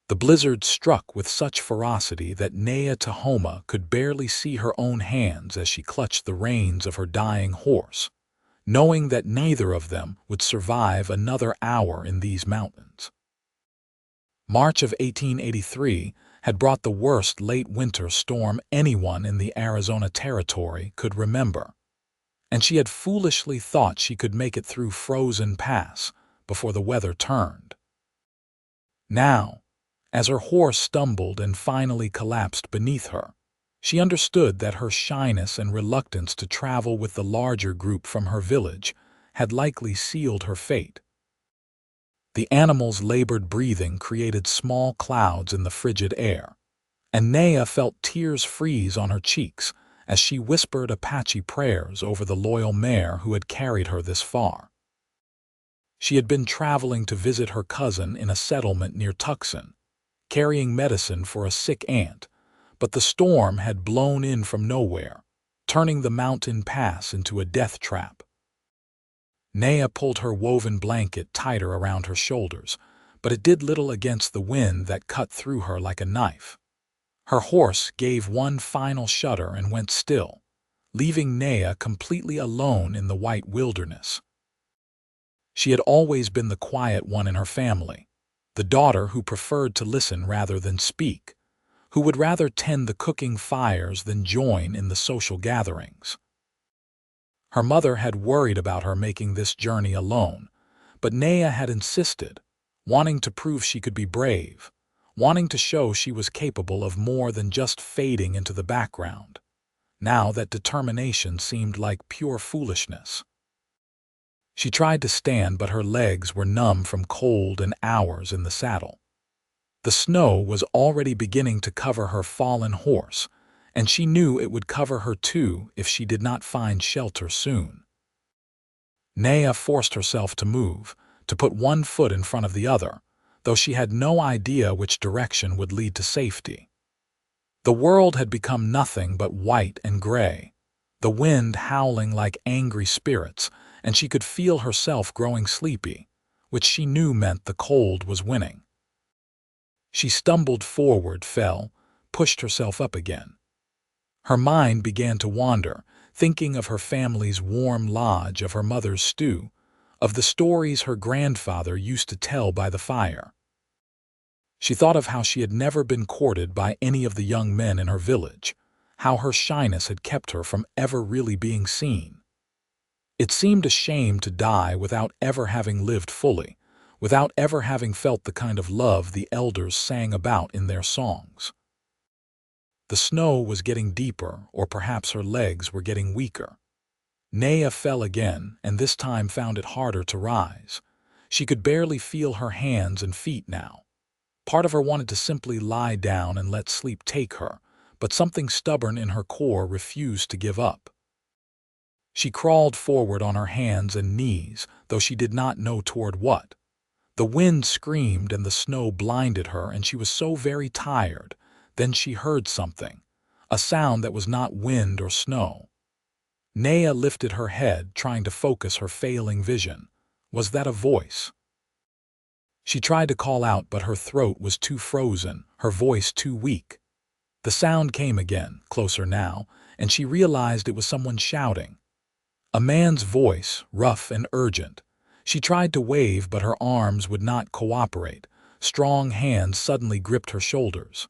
The blizzard struck with such ferocity that Naya Tahoma could barely see her own hands as she clutched the reins of her dying horse, knowing that neither of them would survive another hour in these mountains. March of 1883 had brought the worst late winter storm anyone in the Arizona Territory could remember, and she had foolishly thought she could make it through Frozen Pass before the weather turned. Now, as her horse stumbled and finally collapsed beneath her, she understood that her shyness and reluctance to travel with the larger group from her village had likely sealed her fate. The animal's labored breathing created small clouds in the frigid air, and Naya felt tears freeze on her cheeks as she whispered Apache prayers over the loyal mare who had carried her this far. She had been traveling to visit her cousin in a settlement near Tucson, carrying medicine for a sick aunt, but the storm had blown in from nowhere, turning the mountain pass into a death trap. Naya pulled her woven blanket tighter around her shoulders, but it did little against the wind that cut through her like a knife. Her horse gave one final shudder and went still, leaving Naya completely alone in the white wilderness. She had always been the quiet one in her family, the daughter who preferred to listen rather than speak, who would rather tend the cooking fires than join in the social gatherings. Her mother had worried about her making this journey alone, but Naya had insisted, wanting to prove she could be brave, wanting to show she was capable of more than just fading into the background. Now that determination seemed like pure foolishness. She tried to stand, but her legs were numb from cold and hours in the saddle. The snow was already beginning to cover her fallen horse, and she knew it would cover her too if she did not find shelter soon. Naya forced herself to move, to put one foot in front of the other, though she had no idea which direction would lead to safety. The world had become nothing but white and gray, the wind howling like angry spirits, and she could feel herself growing sleepy, which she knew meant the cold was winning. She stumbled forward, fell, pushed herself up again. Her mind began to wander, thinking of her family's warm lodge, of her mother's stew, of the stories her grandfather used to tell by the fire. She thought of how she had never been courted by any of the young men in her village, how her shyness had kept her from ever really being seen. It seemed a shame to die without ever having lived fully, without ever having felt the kind of love the elders sang about in their songs. The snow was getting deeper, or perhaps her legs were getting weaker. Naya fell again, and this time found it harder to rise. She could barely feel her hands and feet now. Part of her wanted to simply lie down and let sleep take her, but something stubborn in her core refused to give up. She crawled forward on her hands and knees, though she did not know toward what. The wind screamed and the snow blinded her, and she was so very tired. Then she heard something, a sound that was not wind or snow. Naya lifted her head, trying to focus her failing vision. Was that a voice? She tried to call out, but her throat was too frozen, her voice too weak. The sound came again, closer now, and she realized it was someone shouting. A man's voice, rough and urgent. She tried to wave, but her arms would not cooperate. Strong hands suddenly gripped her shoulders.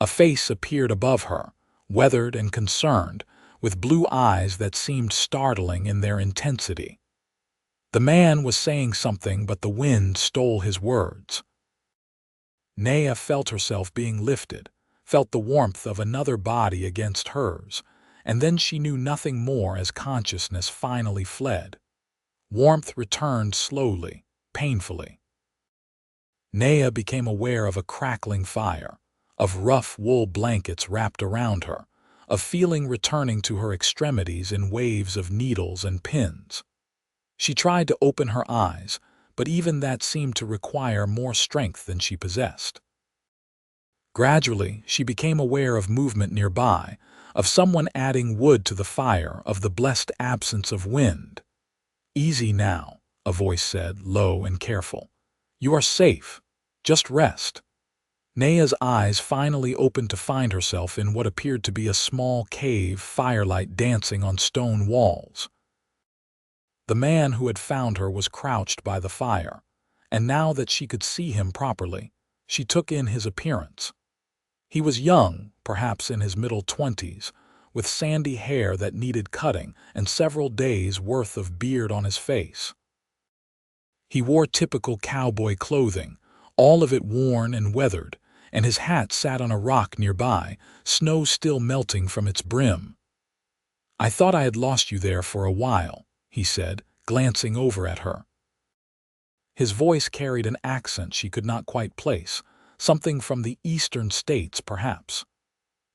A face appeared above her, weathered and concerned, with blue eyes that seemed startling in their intensity. The man was saying something, but the wind stole his words. Naya felt herself being lifted, felt the warmth of another body against hers, and then she knew nothing more as consciousness finally fled. Warmth returned slowly, painfully. Naya became aware of a crackling fire, of rough wool blankets wrapped around her, of feeling returning to her extremities in waves of needles and pins. She tried to open her eyes, but even that seemed to require more strength than she possessed. Gradually, she became aware of movement nearby, of someone adding wood to the fire, of the blessed absence of wind. "Easy now," a voice said, low and careful. "You are safe. Just rest." Naya's eyes finally opened to find herself in what appeared to be a small cave, firelight dancing on stone walls. The man who had found her was crouched by the fire, and now that she could see him properly, she took in his appearance. He was young, perhaps in his middle 20s, with sandy hair that needed cutting and several days' worth of beard on his face. He wore typical cowboy clothing, all of it worn and weathered, and his hat sat on a rock nearby, snow still melting from its brim. "I thought I had lost you there for a while," he said, glancing over at her. His voice carried an accent she could not quite place, something from the eastern states, perhaps.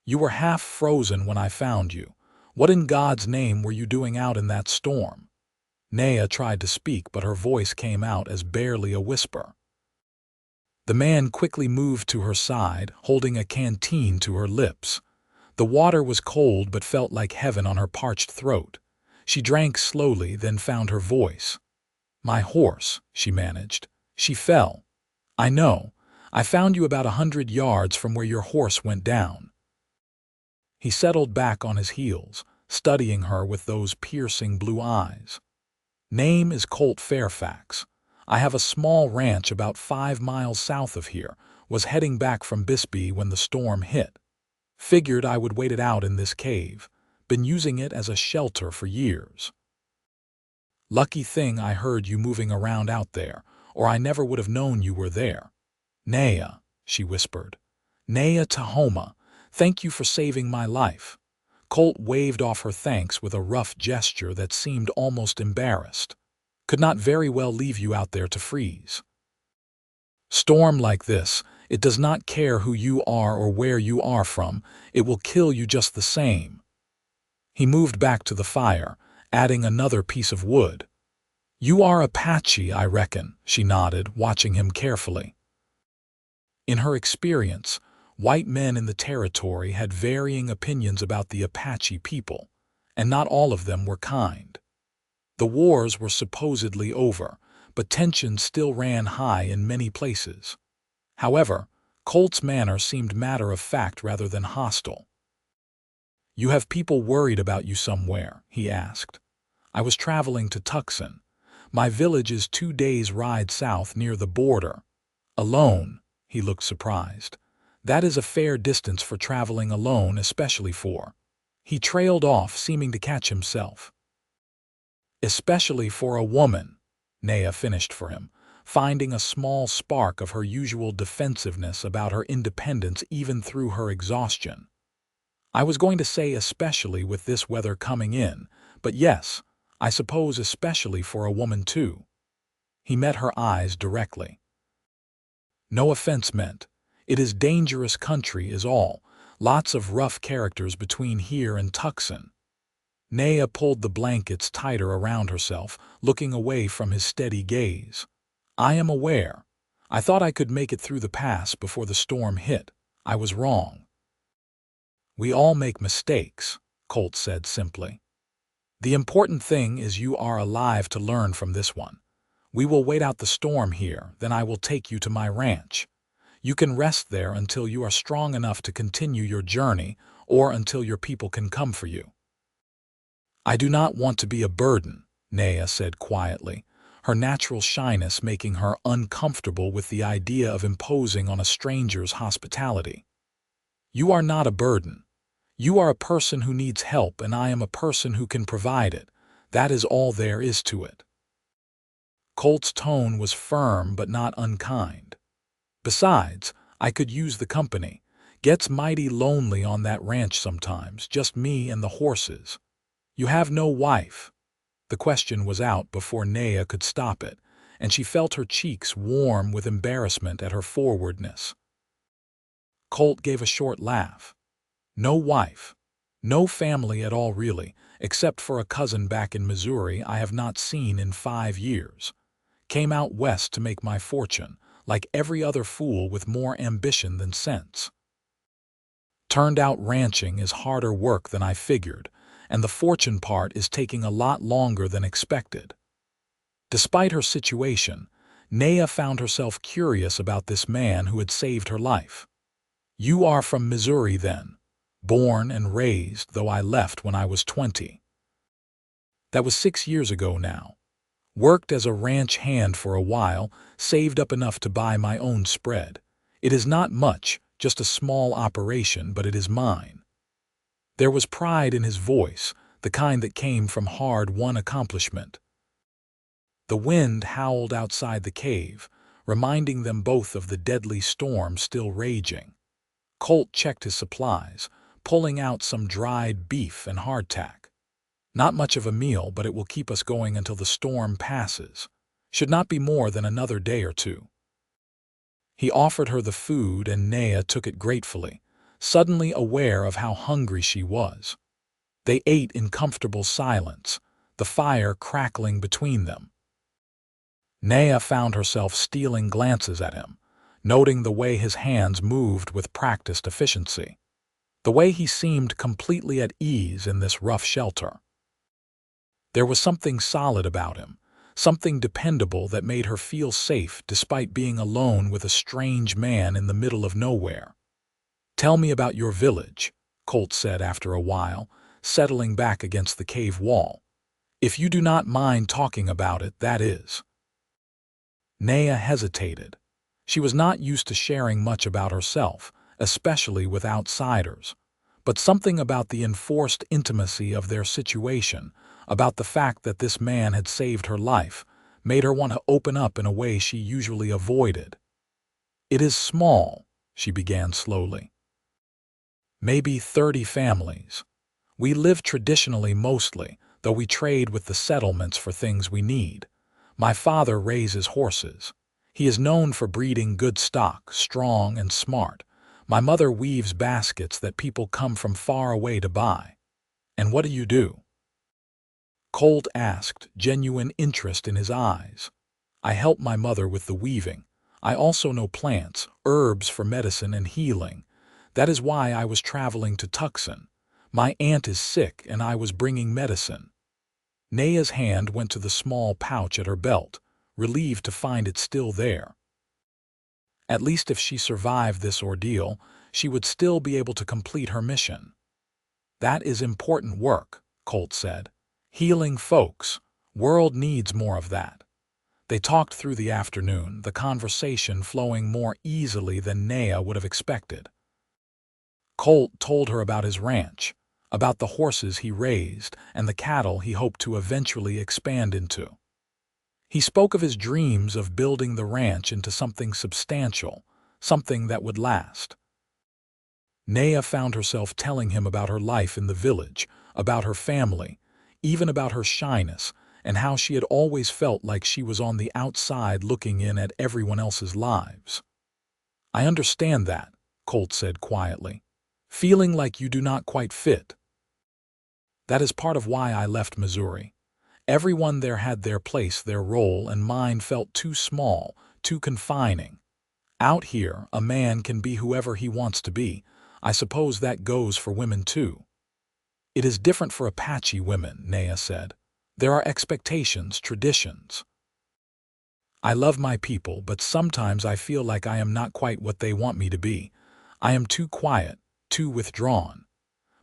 "You were half frozen when I found you. What in God's name were you doing out in that storm?" Naya tried to speak, but her voice came out as barely a whisper. The man quickly moved to her side, holding a canteen to her lips. The water was cold but felt like heaven on her parched throat. She drank slowly, then found her voice. "My horse," she managed. "She fell." "I know. I found you about 100 yards from where your horse went down." He settled back on his heels, studying her with those piercing blue eyes. "Name is Colt Fairfax. I have a small ranch about 5 miles south of here. Was heading back from Bisbee when the storm hit. Figured I would wait it out in this cave. Been using it as a shelter for years. Lucky thing I heard you moving around out there, or I never would have known you were there." "Naya," she whispered. "Naya Tahoma, thank you for saving my life." Colt waved off her thanks with a rough gesture that seemed almost embarrassed. "Could not very well leave you out there to freeze. Storm like this, it does not care who you are or where you are from, it will kill you just the same." He moved back to the fire, adding another piece of wood. "You are Apache, I reckon," she nodded, watching him carefully. In her experience, white men in the territory had varying opinions about the Apache people, and not all of them were kind. The wars were supposedly over, but tensions still ran high in many places. However, Colt's manner seemed matter-of-fact rather than hostile. "You have people worried about you somewhere?" he asked. "I was traveling to Tucson. My village is 2 days' ride south near the border." "Alone?" He looked surprised. "That is a fair distance for traveling alone, especially for—" He trailed off, seeming to catch himself. "Especially for a woman," Naya finished for him, finding a small spark of her usual defensiveness about her independence even through her exhaustion. "I was going to say especially with this weather coming in, but yes, I suppose especially for a woman too." He met her eyes directly. "No offense meant. It is dangerous country is all. Lots of rough characters between here and Tucson." Naya pulled the blankets tighter around herself, looking away from his steady gaze. "I am aware. I thought I could make it through the pass before the storm hit. I was wrong." "We all make mistakes," Colt said simply. "The important thing is you are alive to learn from this one. We will wait out the storm here, then I will take you to my ranch. You can rest there until you are strong enough to continue your journey or until your people can come for you." "I do not want to be a burden," Naya said quietly, her natural shyness making her uncomfortable with the idea of imposing on a stranger's hospitality. "You are not a burden. You are a person who needs help, and I am a person who can provide it. That is all there is to it." Colt's tone was firm but not unkind. "Besides, I could use the company. Gets mighty lonely on that ranch sometimes, just me and the horses." "You have no wife?" The question was out before Naya could stop it, and she felt her cheeks warm with embarrassment at her forwardness. Colt gave a short laugh. "No wife. No family at all really, except for a cousin back in Missouri I have not seen in 5 years. Came out west to make my fortune, like every other fool with more ambition than sense. Turned out ranching is harder work than I figured, and the fortune part is taking a lot longer than expected." Despite her situation, Naya found herself curious about this man who had saved her life. "You are from Missouri, then?" "Born and raised, though I left when I was 20. That was 6 years ago now. Worked as a ranch hand for a while, saved up enough to buy my own spread. It is not much, just a small operation, but it is mine." There was pride in his voice, the kind that came from hard-won accomplishment. The wind howled outside the cave, reminding them both of the deadly storm still raging. Colt checked his supplies, pulling out some dried beef and hardtack. "Not much of a meal, but it will keep us going until the storm passes. Should not be more than another day or two." He offered her the food, and Naya took it gratefully, suddenly aware of how hungry she was. They ate in comfortable silence, the fire crackling between them. Naya found herself stealing glances at him, noting the way his hands moved with practiced efficiency, the way he seemed completely at ease in this rough shelter. There was something solid about him, something dependable that made her feel safe despite being alone with a strange man in the middle of nowhere. "Tell me about your village," Colt said after a while, settling back against the cave wall. "If you do not mind talking about it, that is." Naya hesitated. She was not used to sharing much about herself, especially with outsiders. But something about the enforced intimacy of their situation, about the fact that this man had saved her life, made her want to open up in a way she usually avoided. "It is small," she began slowly. "Maybe 30 families. We live traditionally mostly, though we trade with the settlements for things we need. My father raises horses. He is known for breeding good stock, strong and smart. My mother weaves baskets that people come from far away to buy." "And what do you do?" Colt asked, genuine interest in his eyes. "I help my mother with the weaving. I also know plants, herbs for medicine and healing. That is why I was traveling to Tucson. My aunt is sick and I was bringing medicine." Naya's hand went to the small pouch at her belt, relieved to find it still there. At least if she survived this ordeal, she would still be able to complete her mission. "That is important work," Colt said. "Healing folks. World needs more of that." They talked through the afternoon, the conversation flowing more easily than Naya would have expected. Colt told her about his ranch, about the horses he raised and the cattle he hoped to eventually expand into. He spoke of his dreams of building the ranch into something substantial, something that would last. Naya found herself telling him about her life in the village, about her family, even about her shyness, and how she had always felt like she was on the outside looking in at everyone else's lives. "I understand that," Colt said quietly. "Feeling like you do not quite fit. That is part of why I left Missouri. Everyone there had their place, their role, and mine felt too small, too confining. Out here, a man can be whoever he wants to be. I suppose that goes for women too." "It is different for Apache women," Naya said. "There are expectations, traditions. I love my people, but sometimes I feel like I am not quite what they want me to be. I am too quiet, too withdrawn.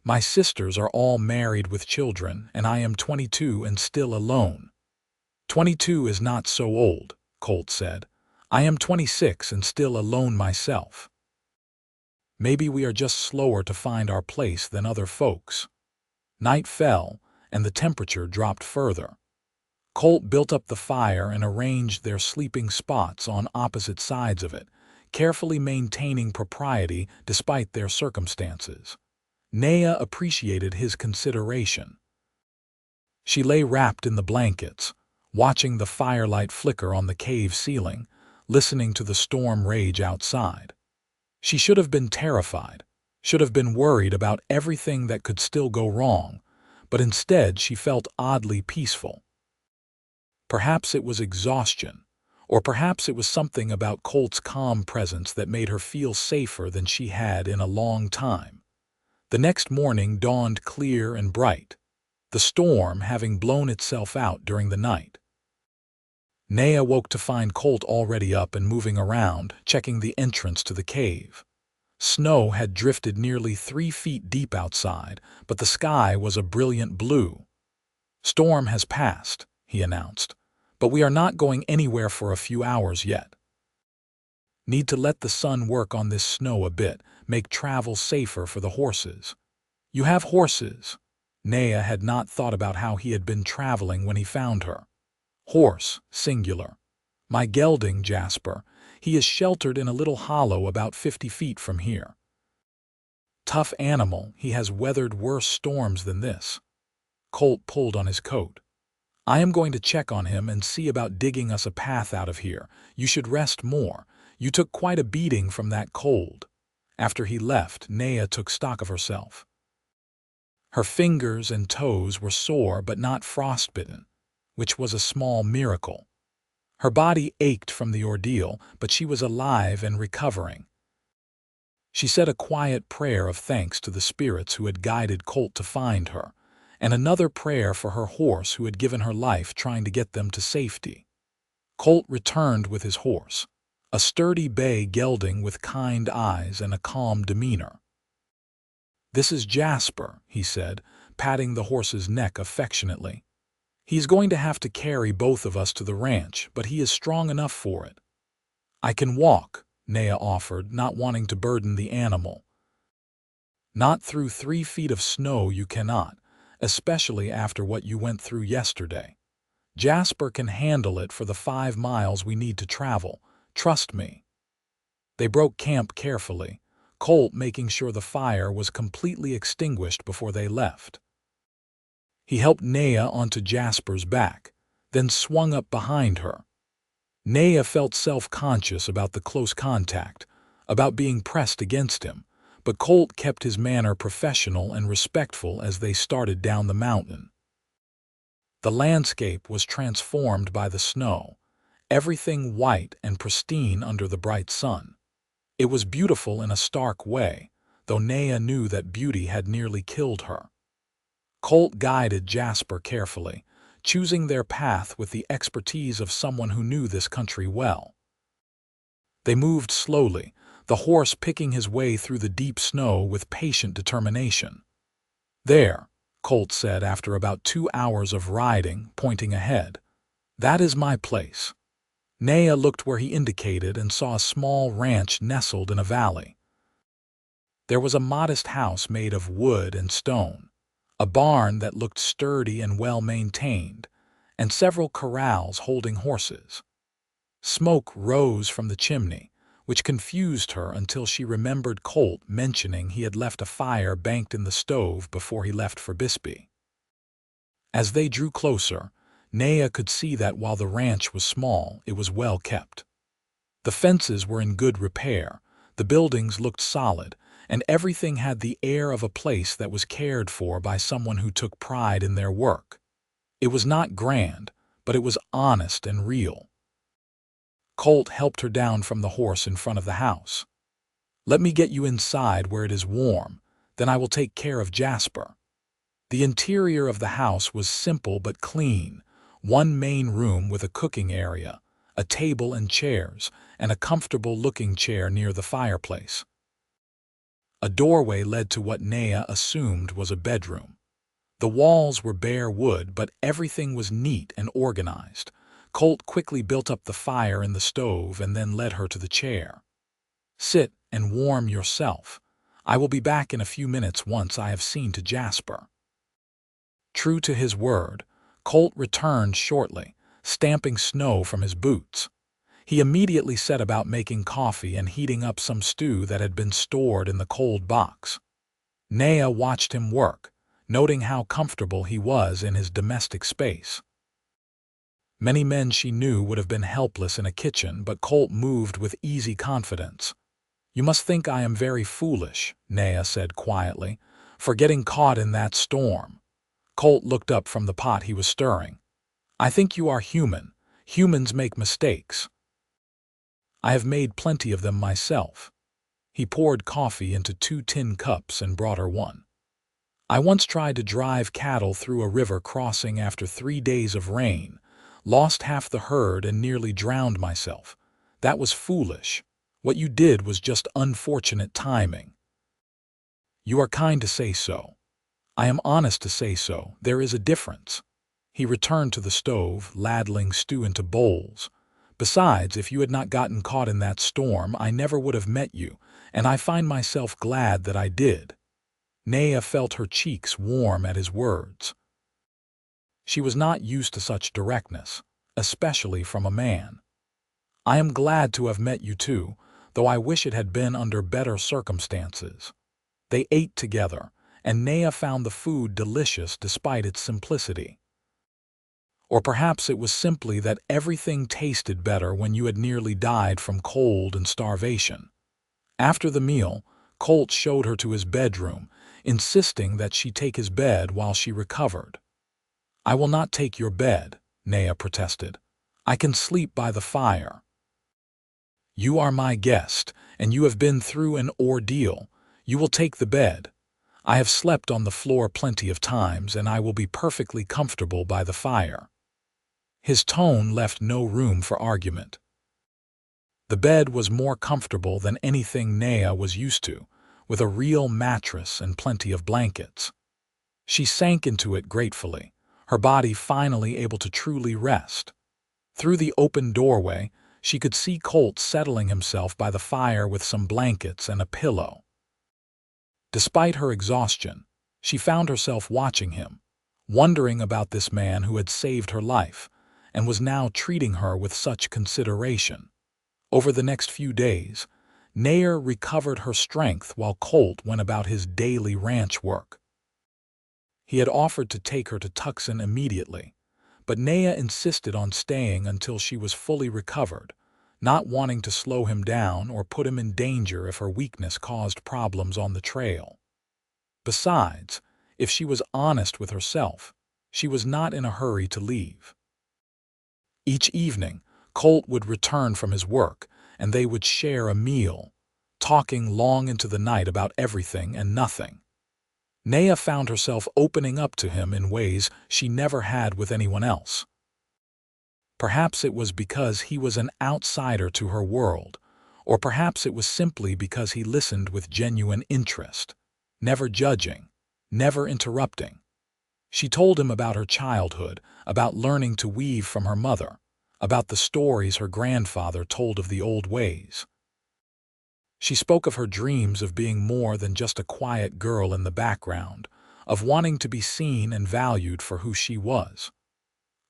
My sisters are all married with children, and I am 22 and still alone." "22 is not so old," Colt said. "I am 26 and still alone myself. Maybe we are just slower to find our place than other folks." Night fell, and the temperature dropped further. Colt built up the fire and arranged their sleeping spots on opposite sides of it, carefully maintaining propriety despite their circumstances. Naya appreciated his consideration. She lay wrapped in the blankets, watching the firelight flicker on the cave ceiling, listening to the storm rage outside. She should have been terrified, should have been worried about everything that could still go wrong, but instead she felt oddly peaceful. Perhaps it was exhaustion, or perhaps it was something about Colt's calm presence that made her feel safer than she had in a long time. The next morning dawned clear and bright, the storm having blown itself out during the night. Naya woke to find Colt already up and moving around, checking the entrance to the cave. Snow had drifted nearly 3 feet deep outside, but the sky was a brilliant blue. "Storm has passed," he announced, "but we are not going anywhere for a few hours yet. Need to let the sun work on this snow a bit, make travel safer for the horses." "You have horses?" Naya had not thought about how he had been traveling when he found her. "Horse, singular. My gelding, Jasper. He is sheltered in a little hollow about 50 feet from here. Tough animal, he has weathered worse storms than this." Colt pulled on his coat. "I am going to check on him and see about digging us a path out of here. You should rest more. You took quite a beating from that cold." After he left, Naya took stock of herself. Her fingers and toes were sore but not frostbitten, which was a small miracle. Her body ached from the ordeal, but she was alive and recovering. She said a quiet prayer of thanks to the spirits who had guided Colt to find her, and another prayer for her horse who had given her life trying to get them to safety. Colt returned with his horse, a sturdy bay gelding with kind eyes and a calm demeanor. "This is Jasper," he said, patting the horse's neck affectionately. "He's going to have to carry both of us to the ranch, but he is strong enough for it." "I can walk," Naya offered, not wanting to burden the animal. "Not through 3 feet of snow you cannot, especially after what you went through yesterday. Jasper can handle it for the 5 miles we need to travel. Trust me." They broke camp carefully, Colt making sure the fire was completely extinguished before they left. He helped Naya onto Jasper's back, then swung up behind her. Naya felt self-conscious about the close contact, about being pressed against him, but Colt kept his manner professional and respectful as they started down the mountain. The landscape was transformed by the snow, everything white and pristine under the bright sun. It was beautiful in a stark way, though Naya knew that beauty had nearly killed her. Colt guided Jasper carefully, choosing their path with the expertise of someone who knew this country well. They moved slowly, the horse picking his way through the deep snow with patient determination. "There," Colt said after about 2 hours of riding, pointing ahead. "That is my place." Naya looked where he indicated and saw a small ranch nestled in a valley. There was a modest house made of wood and stone, a barn that looked sturdy and well-maintained, and several corrals holding horses. Smoke rose from the chimney, which confused her until she remembered Colt mentioning he had left a fire banked in the stove before he left for Bisbee. As they drew closer, Naya could see that while the ranch was small, it was well kept. The fences were in good repair, the buildings looked solid, and everything had the air of a place that was cared for by someone who took pride in their work. It was not grand, but it was honest and real. Colt helped her down from the horse in front of the house. "Let me get you inside where it is warm, then I will take care of Jasper." The interior of the house was simple but clean, one main room with a cooking area, a table and chairs, and a comfortable-looking chair near the fireplace. A doorway led to what Naya assumed was a bedroom. The walls were bare wood, but everything was neat and organized. Colt quickly built up the fire in the stove and then led her to the chair. "Sit and warm yourself. I will be back in a few minutes once I have seen to Jasper." True to his word, Colt returned shortly, stamping snow from his boots. He immediately set about making coffee and heating up some stew that had been stored in the cold box. Naya watched him work, noting how comfortable he was in his domestic space. Many men she knew would have been helpless in a kitchen, but Colt moved with easy confidence. "You must think I am very foolish," Naya said quietly, "for getting caught in that storm." Colt looked up from the pot he was stirring. "I think you are human. Humans make mistakes. I have made plenty of them myself." He poured coffee into 2 tin cups and brought her one. "I once tried to drive cattle through a river crossing after 3 days of rain. Lost half the herd and nearly drowned myself. That was foolish. What you did was just unfortunate timing." "You are kind to say so. I am honest to say so. There is a difference." He returned to the stove, ladling stew into bowls. "Besides, if you had not gotten caught in that storm, I never would have met you, and I find myself glad that I did." Naya felt her cheeks warm at his words. She was not used to such directness, especially from a man. "I am glad to have met you too, though I wish it had been under better circumstances." They ate together, and Naya found the food delicious despite its simplicity. Or perhaps it was simply that everything tasted better when you had nearly died from cold and starvation. After the meal, Colt showed her to his bedroom, insisting that she take his bed while she recovered. "I will not take your bed," Naya protested. "I can sleep by the fire." "You are my guest, and you have been through an ordeal. You will take the bed. I have slept on the floor plenty of times, and I will be perfectly comfortable by the fire." His tone left no room for argument. The bed was more comfortable than anything Naya was used to, with a real mattress and plenty of blankets. She sank into it gratefully, her body finally able to truly rest. Through the open doorway, she could see Colt settling himself by the fire with some blankets and a pillow. Despite her exhaustion, she found herself watching him, wondering about this man who had saved her life and was now treating her with such consideration. Over the next few days, Naya recovered her strength while Colt went about his daily ranch work. He had offered to take her to Tucson immediately, but Naya insisted on staying until she was fully recovered, not wanting to slow him down or put him in danger if her weakness caused problems on the trail. Besides, if she was honest with herself, she was not in a hurry to leave. Each evening, Colt would return from his work, and they would share a meal, talking long into the night about everything and nothing. Naya found herself opening up to him in ways she never had with anyone else. Perhaps it was because he was an outsider to her world, or perhaps it was simply because he listened with genuine interest, never judging, never interrupting. She told him about her childhood, about learning to weave from her mother, about the stories her grandfather told of the old ways. She spoke of her dreams of being more than just a quiet girl in the background, of wanting to be seen and valued for who she was.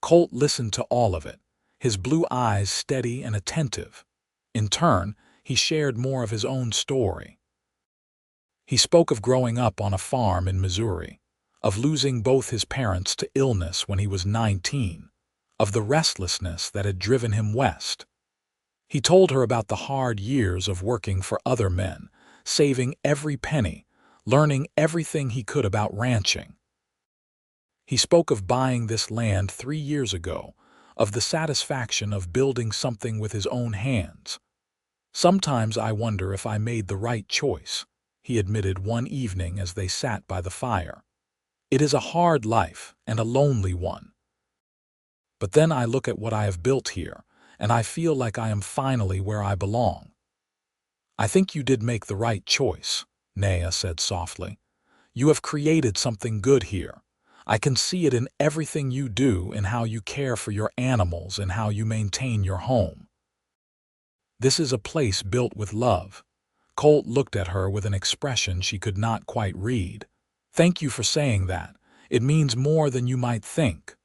Colt listened to all of it, his blue eyes steady and attentive. In turn, he shared more of his own story. He spoke of growing up on a farm in Missouri, of losing both his parents to illness when he was 19, of the restlessness that had driven him west. He told her about the hard years of working for other men, saving every penny, learning everything he could about ranching. He spoke of buying this land 3 years ago, of the satisfaction of building something with his own hands. "Sometimes I wonder if I made the right choice," he admitted one evening as they sat by the fire. "It is a hard life and a lonely one. But then I look at what I have built here, and I feel like I am finally where I belong." "I think you did make the right choice," Naya said softly. "You have created something good here. I can see it in everything you do, in how you care for your animals and how you maintain your home. This is a place built with love." Colt looked at her with an expression she could not quite read. "Thank you for saying that. It means more than you might think."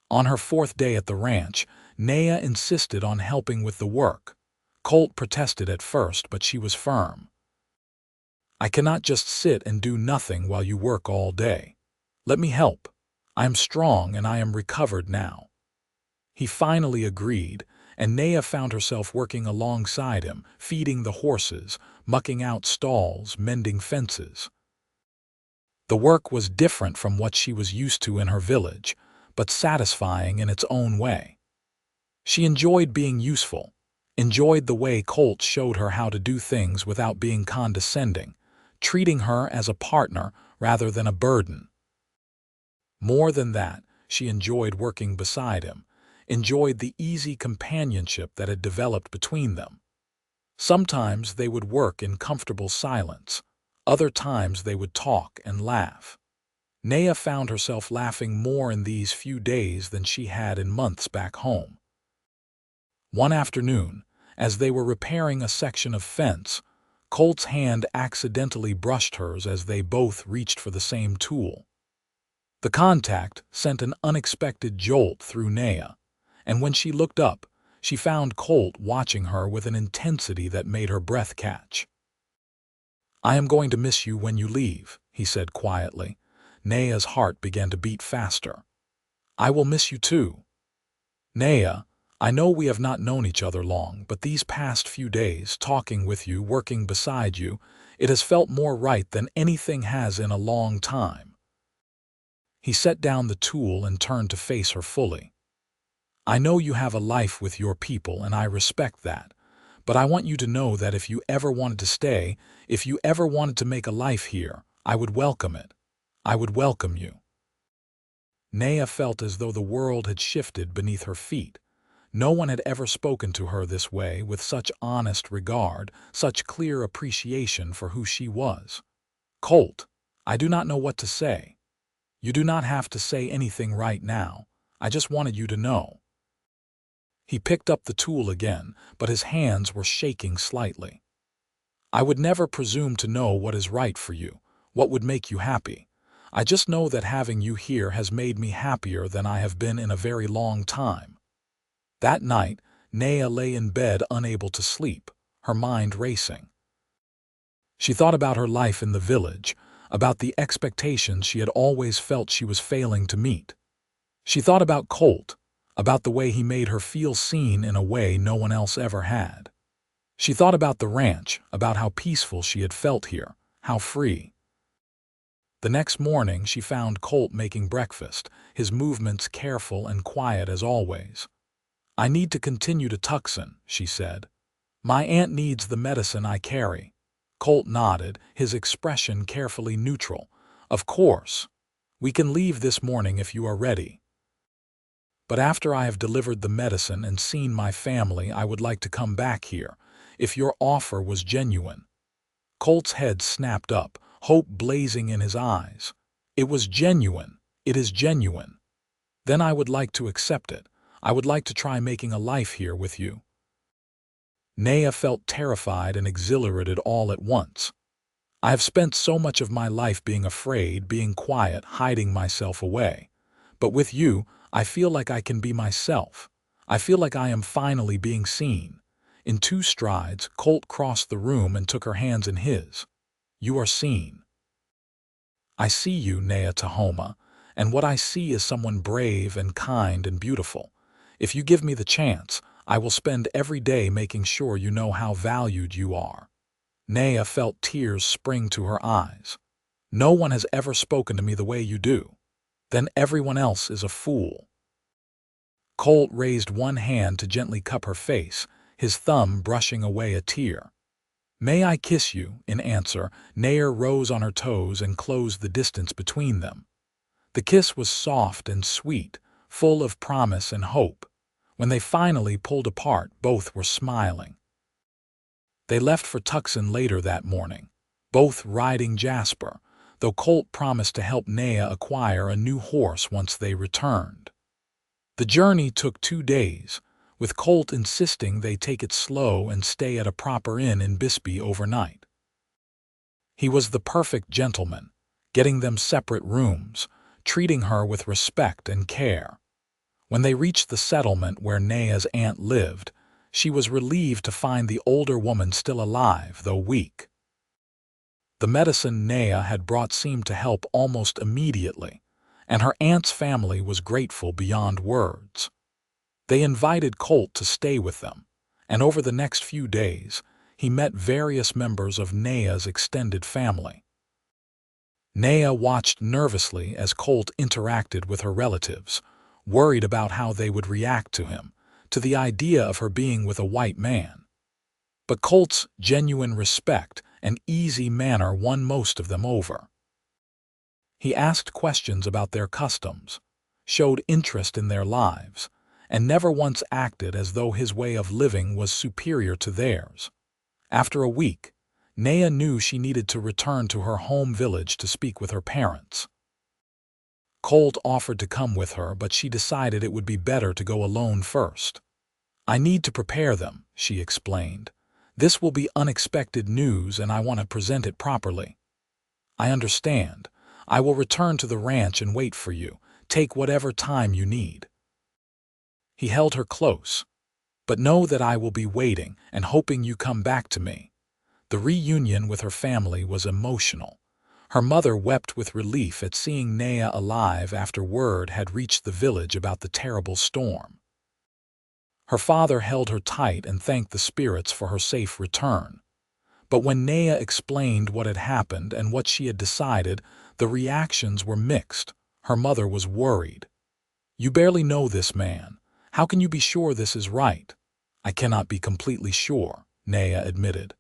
On her 4th day at the ranch, Naya insisted on helping with the work. Colt protested at first, but she was firm. "I cannot just sit and do nothing while you work all day. Let me help. I am strong and I am recovered now." He finally agreed, and Naya found herself working alongside him, feeding the horses, mucking out stalls, mending fences. The work was different from what she was used to in her village, but satisfying in its own way. She enjoyed being useful, enjoyed the way Colt showed her how to do things without being condescending, treating her as a partner rather than a burden. More than that, she enjoyed working beside him, enjoyed the easy companionship that had developed between them. Sometimes they would work in comfortable silence. Other times they would talk and laugh. Naya found herself laughing more in these few days than she had in months back home. One afternoon, as they were repairing a section of fence, Colt's hand accidentally brushed hers as they both reached for the same tool. The contact sent an unexpected jolt through Naya, and when she looked up, she found Colt watching her with an intensity that made her breath catch. "I am going to miss you when you leave," he said quietly. Naya's heart began to beat faster. "I will miss you too. Naya, I know we have not known each other long, but these past few days, talking with you, working beside you, it has felt more right than anything has in a long time." He set down the tool and turned to face her fully. "I know you have a life with your people, and I respect that. But I want you to know that if you ever wanted to stay, if you ever wanted to make a life here, I would welcome it. I would welcome you." Naya felt as though the world had shifted beneath her feet. No one had ever spoken to her this way, with such honest regard, such clear appreciation for who she was. "Colt, I do not know what to say. You do not have to say anything right now. I just wanted you to know." He picked up the tool again, but his hands were shaking slightly. "I would never presume to know what is right for you, what would make you happy. I just know that having you here has made me happier than I have been in a very long time." That night, Naya lay in bed unable to sleep, her mind racing. She thought about her life in the village, about the expectations she had always felt she was failing to meet. She thought about Colt, about the way he made her feel seen in a way no one else ever had. She thought about the ranch, about how peaceful she had felt here, how free. The next morning she found Colt making breakfast, his movements careful and quiet as always. "I need to continue to Tucson," she said. "My aunt needs the medicine I carry." Colt nodded, his expression carefully neutral. "Of course. We can leave this morning if you are ready. But after I have delivered the medicine and seen my family, I would like to come back here, if your offer was genuine." Colt's head snapped up, hope blazing in his eyes. "It was genuine. It is genuine. Then I would like to accept it. I would like to try making a life here with you." Naya felt terrified and exhilarated all at once. "I have spent so much of my life being afraid, being quiet, hiding myself away. But with you, I feel like I can be myself. I feel like I am finally being seen." In 2 strides, Colt crossed the room and took her hands in his. "You are seen. I see you, Naya Tahoma, and what I see is someone brave and kind and beautiful. If you give me the chance, I will spend every day making sure you know how valued you are." Naya felt tears spring to her eyes. "No one has ever spoken to me the way you do. Then everyone else is a fool." Colt raised one hand to gently cup her face, his thumb brushing away a tear. "May I kiss you?" In answer, Naya rose on her toes and closed the distance between them. The kiss was soft and sweet, full of promise and hope. When they finally pulled apart, both were smiling. They left for Tucson later that morning, both riding Jasper, though Colt promised to help Naya acquire a new horse once they returned. The journey took 2 days, with Colt insisting they take it slow and stay at a proper inn in Bisbee overnight. He was the perfect gentleman, getting them separate rooms, treating her with respect and care. When they reached the settlement where Naya's aunt lived, she was relieved to find the older woman still alive, though weak. The medicine Naya had brought seemed to help almost immediately, and her aunt's family was grateful beyond words. They invited Colt to stay with them, and over the next few days, he met various members of Naya's extended family. Naya watched nervously as Colt interacted with her relatives, worried about how they would react to him, to the idea of her being with a white man. But Colt's genuine respect and easy manner won most of them over. He asked questions about their customs, showed interest in their lives, and never once acted as though his way of living was superior to theirs. After a week, Naya knew she needed to return to her home village to speak with her parents. Colt offered to come with her, but she decided it would be better to go alone first. "I need to prepare them," she explained. "This will be unexpected news and I want to present it properly." "I understand. I will return to the ranch and wait for you. Take whatever time you need." He held her close. "But know that I will be waiting and hoping you come back to me." The reunion with her family was emotional. Her mother wept with relief at seeing Naya alive after word had reached the village about the terrible storm. Her father held her tight and thanked the spirits for her safe return. But when Naya explained what had happened and what she had decided, the reactions were mixed. Her mother was worried. "You barely know this man. How can you be sure this is right?" "I cannot be completely sure," Naya admitted.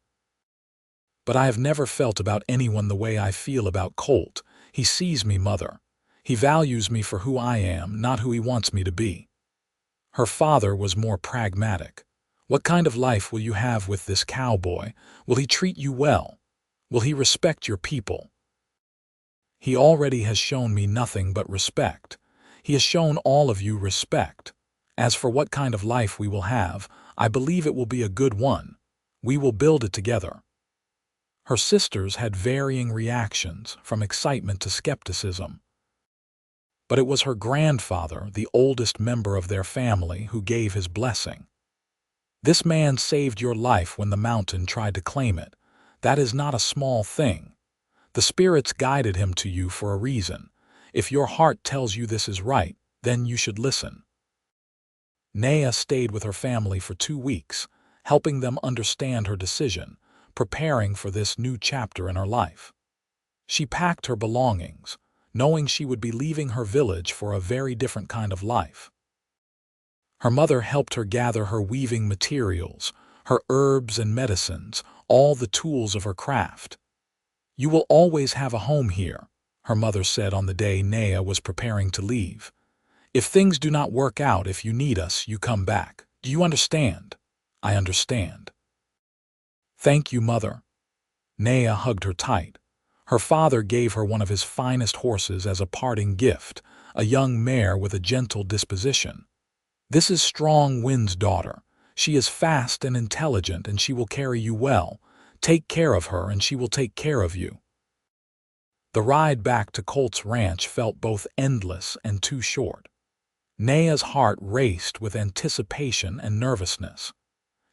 "But I have never felt about anyone the way I feel about Colt. He sees me, Mother. He values me for who I am, not who he wants me to be." Her father was more pragmatic. "What kind of life will you have with this cowboy? Will he treat you well? Will he respect your people?" "He already has shown me nothing but respect. He has shown all of you respect. As for what kind of life we will have, I believe it will be a good one. We will build it together." Her sisters had varying reactions, from excitement to skepticism. But it was her grandfather, the oldest member of their family, who gave his blessing. "This man saved your life when the mountain tried to claim it. That is not a small thing. The spirits guided him to you for a reason. If your heart tells you this is right, then you should listen." Naya stayed with her family for 2 weeks, helping them understand her decision, preparing for this new chapter in her life. She packed her belongings, knowing she would be leaving her village for a very different kind of life. Her mother helped her gather her weaving materials, her herbs and medicines, all the tools of her craft. "You will always have a home here," her mother said on the day Naya was preparing to leave. "If things do not work out, if you need us, you come back. Do you understand?" "I understand." "Thank you, Mother." Naya hugged her tight. Her father gave her one of his finest horses as a parting gift, a young mare with a gentle disposition. "This is Strong Wind's daughter. She is fast and intelligent, and she will carry you well. Take care of her, and she will take care of you." The ride back to Colt's ranch felt both endless and too short. Naya's heart raced with anticipation and nervousness.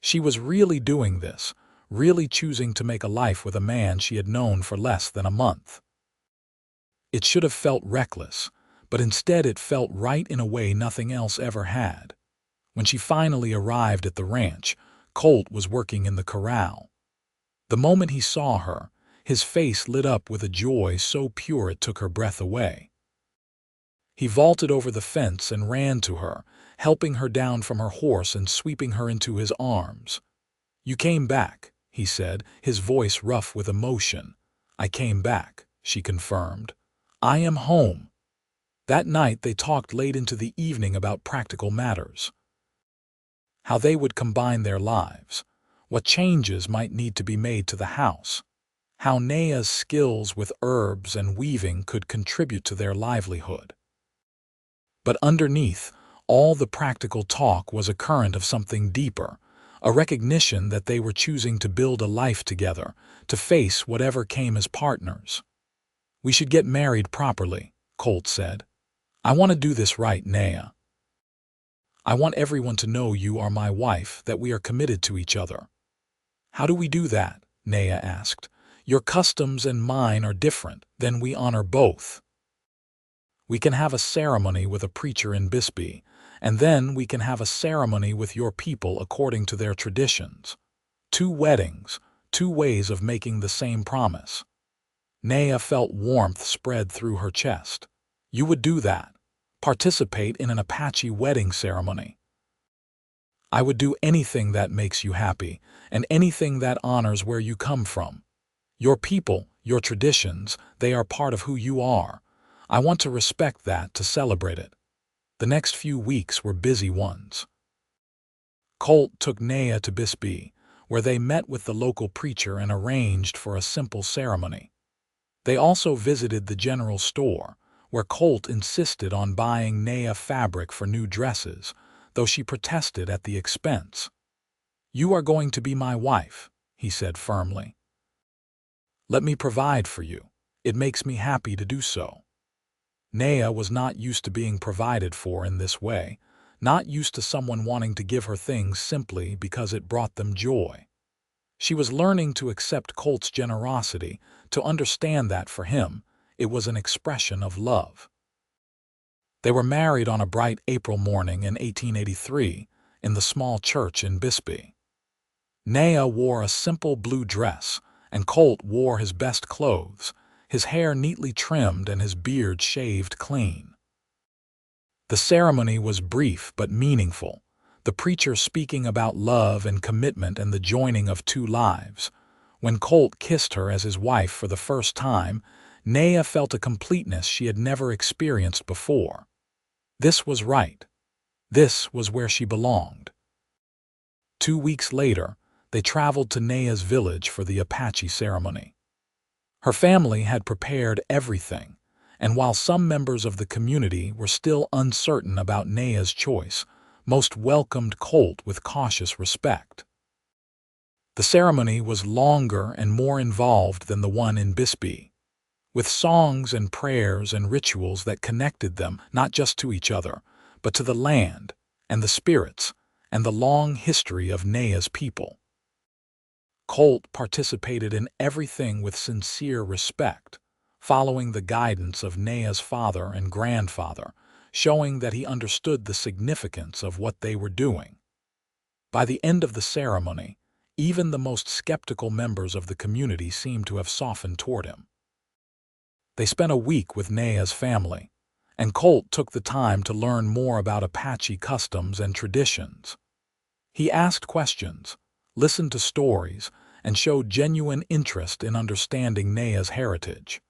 She was really doing this, really choosing to make a life with a man she had known for less than a month. It should have felt reckless, but instead it felt right in a way nothing else ever had. When she finally arrived at the ranch, Colt was working in the corral. The moment he saw her, his face lit up with a joy so pure it took her breath away. He vaulted over the fence and ran to her, helping her down from her horse and sweeping her into his arms. "You came back," he said, his voice rough with emotion. "I came back," she confirmed. "I am home." That night they talked late into the evening about practical matters. How they would combine their lives, what changes might need to be made to the house, how Naya's skills with herbs and weaving could contribute to their livelihood. But underneath all the practical talk was a current of something deeper, a recognition that they were choosing to build a life together, to face whatever came as partners. "We should get married properly," Colt said. "I want to do this right, Naya. I want everyone to know you are my wife, that we are committed to each other." "How do we do that?" Naya asked. "Your customs and mine are different, then we honor both." "We can have a ceremony with a preacher in Bisbee, and then we can have a ceremony with your people according to their traditions. 2 weddings, 2 ways of making the same promise." Naya felt warmth spread through her chest. "You would do that? Participate in an Apache wedding ceremony?" "I would do anything that makes you happy, and anything that honors where you come from. Your people, your traditions, they are part of who you are. I want to respect that, to celebrate it." The next few weeks were busy ones. Colt took Naya to Bisbee, where they met with the local preacher and arranged for a simple ceremony. They also visited the general store, where Colt insisted on buying Naya fabric for new dresses, though she protested at the expense. "You are going to be my wife," he said firmly. "Let me provide for you. It makes me happy to do so." Naya was not used to being provided for in this way, not used to someone wanting to give her things simply because it brought them joy. She was learning to accept Colt's generosity, to understand that for him, it was an expression of love. They were married on a bright April morning in 1883 in the small church in Bisbee. Naya wore a simple blue dress, and Colt wore his best clothes, his hair neatly trimmed and his beard shaved clean. The ceremony was brief but meaningful, the preacher speaking about love and commitment and the joining of two lives. When Colt kissed her as his wife for the first time, Naya felt a completeness she had never experienced before. This was right. This was where she belonged. 2 weeks later, they traveled to Naya's village for the Apache ceremony. Her family had prepared everything, and while some members of the community were still uncertain about Naya's choice, most welcomed Colt with cautious respect. The ceremony was longer and more involved than the one in Bisbee, with songs and prayers and rituals that connected them not just to each other, but to the land and the spirits and the long history of Naya's people. Colt participated in everything with sincere respect, following the guidance of Naya's father and grandfather, showing that he understood the significance of what they were doing. By the end of the ceremony, even the most skeptical members of the community seemed to have softened toward him. They spent a week with Naya's family, and Colt took the time to learn more about Apache customs and traditions. He asked questions, listened to stories, and showed genuine interest in understanding Naya's heritage.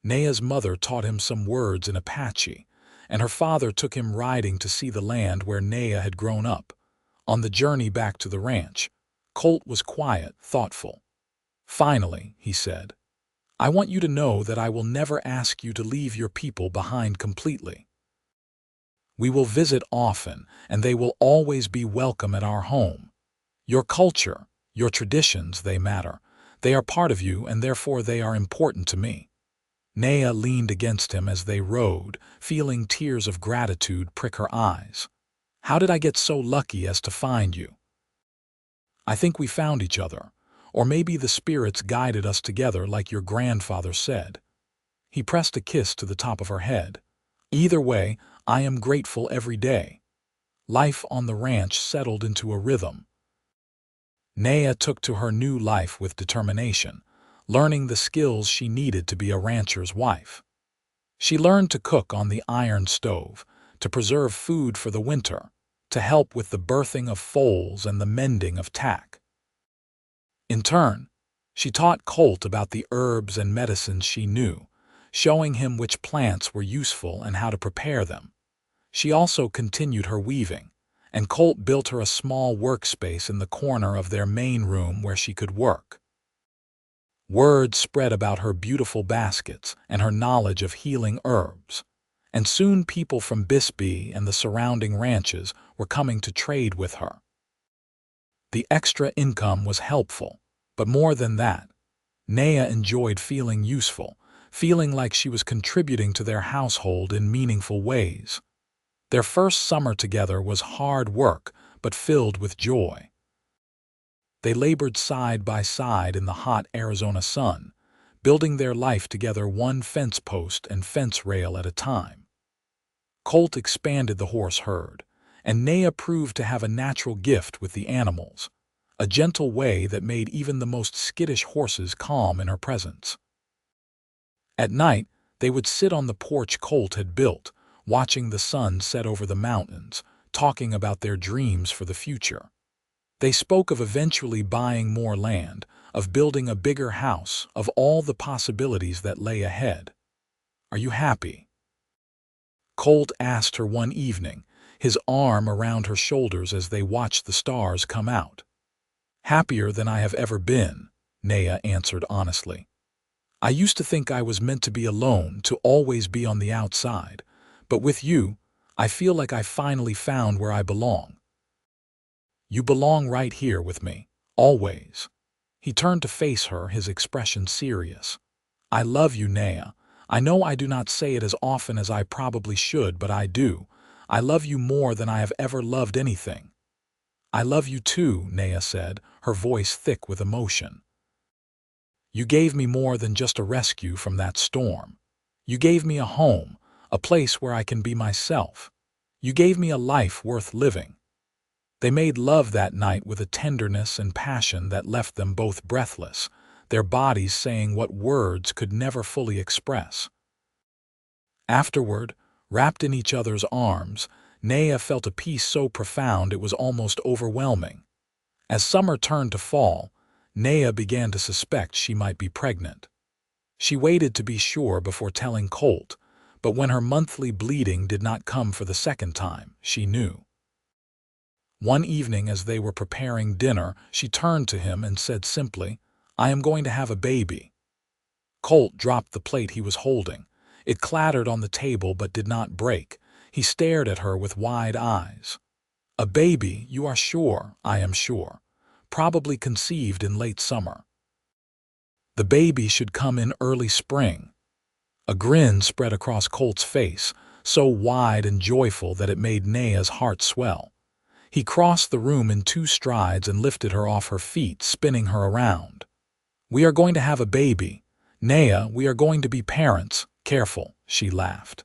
Naya's mother taught him some words in Apache, and her father took him riding to see the land where Naya had grown up. On the journey back to the ranch, Colt was quiet, thoughtful. "Finally," he said, "I want you to know that I will never ask you to leave your people behind completely. We will visit often, and they will always be welcome at our home. Your culture, your traditions, they matter. They are part of you, and therefore they are important to me." Naya leaned against him as they rode, feeling tears of gratitude prick her eyes. "How did I get so lucky as to find you?" "I think we found each other, or maybe the spirits guided us together like your grandfather said." He pressed a kiss to the top of her head. "Either way, I am grateful every day." Life on the ranch settled into a rhythm. Naya took to her new life with determination, learning the skills she needed to be a rancher's wife. She learned to cook on the iron stove, to preserve food for the winter, to help with the birthing of foals and the mending of tack. In turn, she taught Colt about the herbs and medicines she knew, showing him which plants were useful and how to prepare them. She also continued her weaving, and Colt built her a small workspace in the corner of their main room where she could work. Word spread about her beautiful baskets and her knowledge of healing herbs, and soon people from Bisbee and the surrounding ranches were coming to trade with her. The extra income was helpful, but more than that, Naya enjoyed feeling useful, feeling like she was contributing to their household in meaningful ways. Their first summer together was hard work, but filled with joy. They labored side by side in the hot Arizona sun, building their life together one fence post and fence rail at a time. Colt expanded the horse herd, and Naya proved to have a natural gift with the animals, a gentle way that made even the most skittish horses calm in her presence. At night, they would sit on the porch Colt had built, watching the sun set over the mountains, talking about their dreams for the future. They spoke of eventually buying more land, of building a bigger house, of all the possibilities that lay ahead. "Are you happy?" Colt asked her one evening, his arm around her shoulders as they watched the stars come out. "Happier than I have ever been," Naya answered honestly. "I used to think I was meant to be alone, to always be on the outside. But with you, I feel like I finally found where I belong. You belong right here with me, always." He turned to face her, his expression serious. "I love you, Naya. I know I do not say it as often as I probably should, but I do. I love you more than I have ever loved anything." "I love you too," Naya said, her voice thick with emotion. "You gave me more than just a rescue from that storm. You gave me a home, a place where I can be myself. You gave me a life worth living." They made love that night with a tenderness and passion that left them both breathless, their bodies saying what words could never fully express. Afterward, wrapped in each other's arms, Naya felt a peace so profound it was almost overwhelming. As summer turned to fall, Naya began to suspect she might be pregnant. She waited to be sure before telling Colt, but when her monthly bleeding did not come for the second time, she knew. One evening as they were preparing dinner, she turned to him and said simply, "I am going to have a baby." Colt dropped the plate he was holding. It clattered on the table but did not break. He stared at her with wide eyes. "A baby, you are sure?" "I am sure. Probably conceived in late summer. The baby should come in early spring." A grin spread across Colt's face, so wide and joyful that it made Naya's heart swell. He crossed the room in 2 strides and lifted her off her feet, spinning her around. "We are going to have a baby. Naya, we are going to be parents. Careful," she laughed.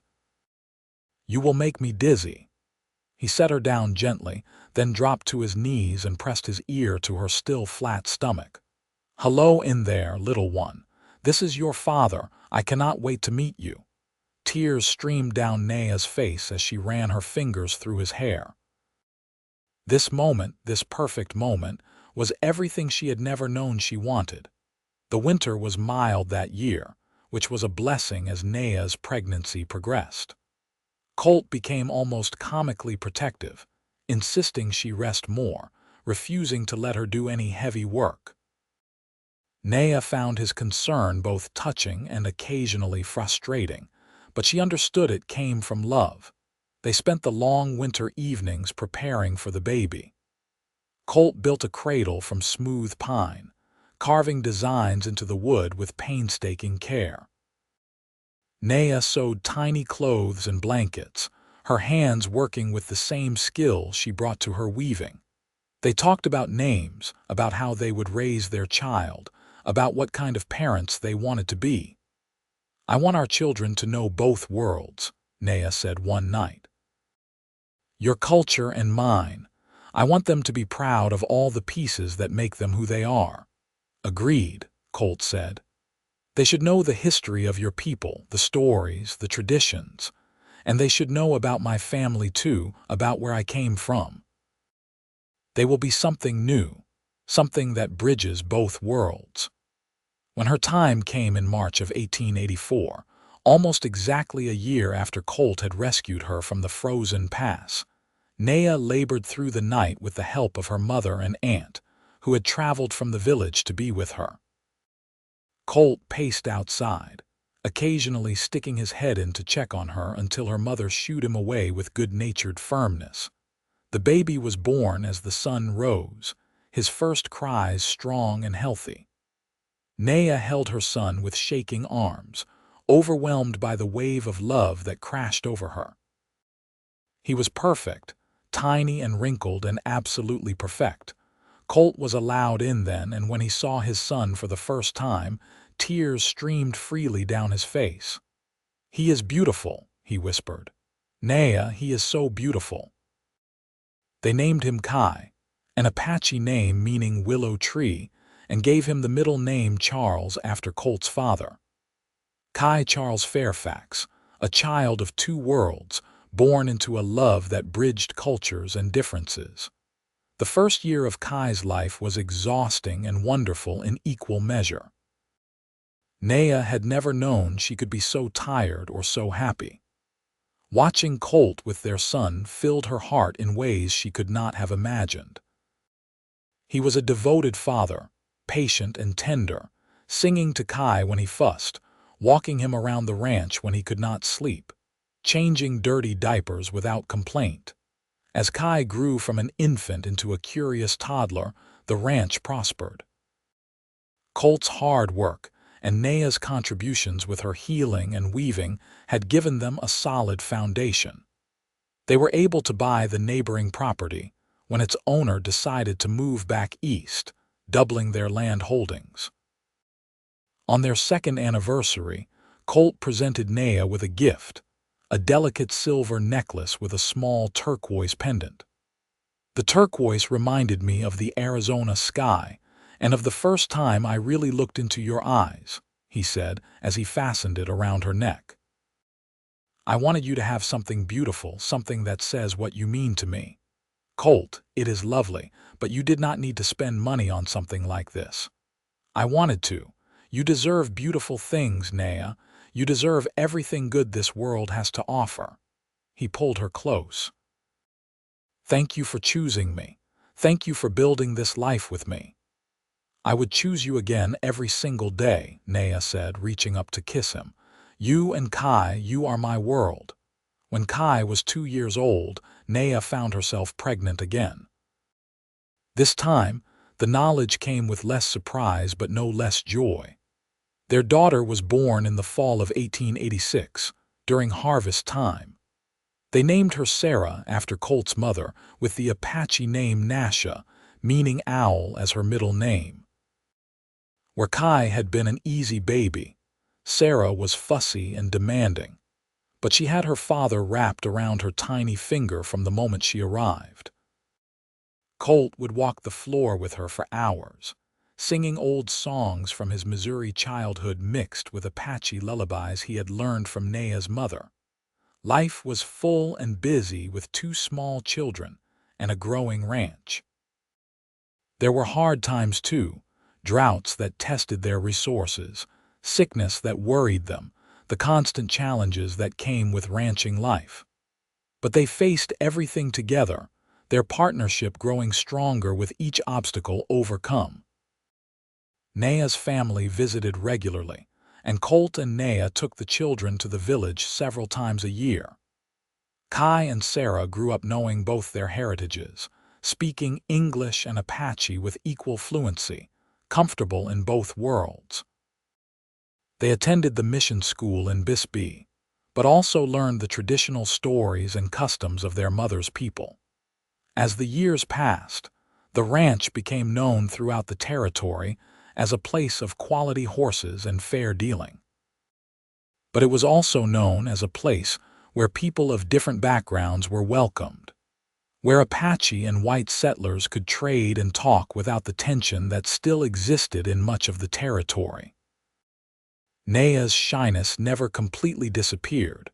"You will make me dizzy." He set her down gently, then dropped to his knees and pressed his ear to her still flat stomach. "Hello in there, little one. This is your father. I cannot wait to meet you." Tears streamed down Naya's face as she ran her fingers through his hair. This moment, this perfect moment, was everything she had never known she wanted. The winter was mild that year, which was a blessing as Naya's pregnancy progressed. Colt became almost comically protective, insisting she rest more, refusing to let her do any heavy work. Naya found his concern both touching and occasionally frustrating, but she understood it came from love. They spent the long winter evenings preparing for the baby. Colt built a cradle from smooth pine, carving designs into the wood with painstaking care. Naya sewed tiny clothes and blankets, her hands working with the same skill she brought to her weaving. They talked about names, about how they would raise their child, about what kind of parents they wanted to be. "I want our children to know both worlds," Naya said one night. "Your culture and mine. I want them to be proud of all the pieces that make them who they are." "Agreed," Colt said. "They should know the history of your people, the stories, the traditions. And they should know about my family too, about where I came from. They will be something new, something that bridges both worlds." When her time came in March of 1884, almost exactly a year after Colt had rescued her from the frozen pass, Naya labored through the night with the help of her mother and aunt, who had traveled from the village to be with her. Colt paced outside, occasionally sticking his head in to check on her until her mother shooed him away with good-natured firmness. The baby was born as the sun rose, his first cries strong and healthy. Naya held her son with shaking arms, overwhelmed by the wave of love that crashed over her. He was perfect, tiny and wrinkled and absolutely perfect. Colt was allowed in then, and when he saw his son for the first time, tears streamed freely down his face. "He is beautiful," he whispered. "Naya, he is so beautiful." They named him Kai, an Apache name meaning willow tree, and gave him the middle name Charles after Colt's father. Kai Charles Fairfax, a child of 2 worlds, born into a love that bridged cultures and differences. The first year of Kai's life was exhausting and wonderful in equal measure. Naya had never known she could be so tired or so happy. Watching Colt with their son filled her heart in ways she could not have imagined. He was a devoted father, patient and tender, singing to Kai when he fussed, walking him around the ranch when he could not sleep, changing dirty diapers without complaint. As Kai grew from an infant into a curious toddler, the ranch prospered. Colt's hard work and Naya's contributions with her healing and weaving had given them a solid foundation. They were able to buy the neighboring property when its owner decided to move back east, doubling their land holdings. On their second anniversary, Colt presented Naya with a gift, a delicate silver necklace with a small turquoise pendant. The turquoise reminded me of the Arizona sky and of the first time I really looked into your eyes, he said as he fastened it around her neck. I wanted you to have something beautiful, something that says what you mean to me. Colt, it is lovely, but you did not need to spend money on something like this. I wanted to. You deserve beautiful things, Naya. You deserve everything good this world has to offer. He pulled her close. Thank you for choosing me. Thank you for building this life with me. I would choose you again every single day, Naya said, reaching up to kiss him. You and Kai, you are my world. When Kai was 2 years old, Naya found herself pregnant again. This time, the knowledge came with less surprise but no less joy. Their daughter was born in the fall of 1886, during harvest time. They named her Sarah after Colt's mother, with the Apache name Nasha, meaning owl, as her middle name. Where Kai had been an easy baby, Sarah was fussy and demanding, but she had her father wrapped around her tiny finger from the moment she arrived. Colt would walk the floor with her for hours, singing old songs from his Missouri childhood mixed with Apache lullabies he had learned from Naya's mother. Life was full and busy with 2 small children and a growing ranch. There were hard times too, droughts that tested their resources, sickness that worried them, the constant challenges that came with ranching life. But they faced everything together, their partnership growing stronger with each obstacle overcome. Naya's family visited regularly, and Colt and Naya took the children to the village several times a year. Kai and Sarah grew up knowing both their heritages, speaking English and Apache with equal fluency, comfortable in both worlds. They attended the mission school in Bisbee, but also learned the traditional stories and customs of their mother's people. As the years passed, the ranch became known throughout the territory as a place of quality horses and fair dealing. But it was also known as a place where people of different backgrounds were welcomed, where Apache and white settlers could trade and talk without the tension that still existed in much of the territory. Naya's shyness never completely disappeared,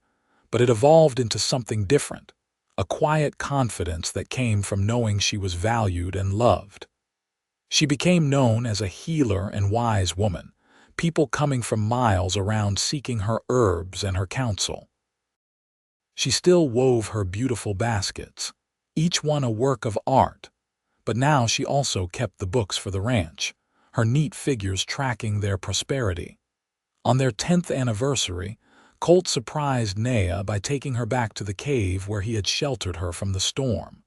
but it evolved into something different, a quiet confidence that came from knowing she was valued and loved. She became known as a healer and wise woman, people coming from miles around seeking her herbs and her counsel. She still wove her beautiful baskets, each one a work of art, but now she also kept the books for the ranch, her neat figures tracking their prosperity. On their 10th anniversary, Colt surprised Naya by taking her back to the cave where he had sheltered her from the storm.